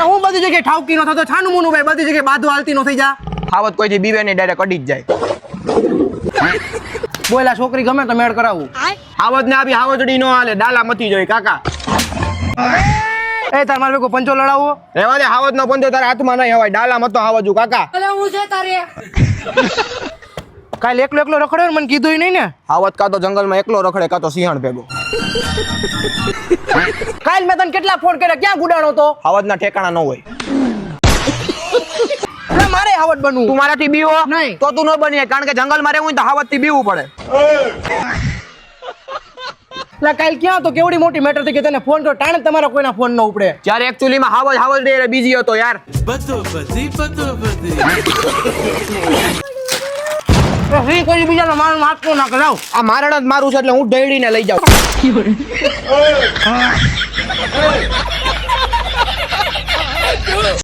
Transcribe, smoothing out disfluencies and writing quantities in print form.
એટલે હું બધી જગ્યાએ ઠાવકી નો થતો છાનું મુનું ભાઈ બધી જગ્યાએ બાધો હાલતી નો થઈ જા હાવત કોઈથી બીવે નહીં ડાયરેક્ટ કડી જ જાય બોલા છોકરી ગમે તો મેળ કરાવું હાવત ને આવી હાવતડી નો હાલે ડાલા મતી જોઈ કાકા એ તાર મારે કોઈ પંચો લડાવો રેવા દે હાવત નો પંજો તારા હાથમાં નહીં હવાય ડાલા મતો હાવજુ કાકા કાલ એકલો રખડ્યો ને મને કીધું નહીં ને હાવત કા તો જંગલમાં એકલો રખડે કા તો સિંહણ ભેગો કાલ મેં તને કેટલા ફોન કર્યા ક્યાં ગુડાણો તો હાવત ના ઠેકાણા ન હોય એટલે મારે હાવત બનવું તું મારાથી બીવો નહીં. તો તું ન બની કારણ કે જંગલમાં રહેવું તો હાવત થી બીવું પડે એટલે કાલ ક્યાં તો કેવડી મોટી મેટર થઈ કે તને ફોન કર્યો ટાણે તમારા કોઈના ફોન ન ઉપડે જ્યારે એકચ્યુઅલી માં હાવત બીજી હતો યાર સહી કરી બીજાનો માર મારતો ના કરાવ આ મારણ જ મારું છે એટલે હું ઢેડીને લઈ જાઉં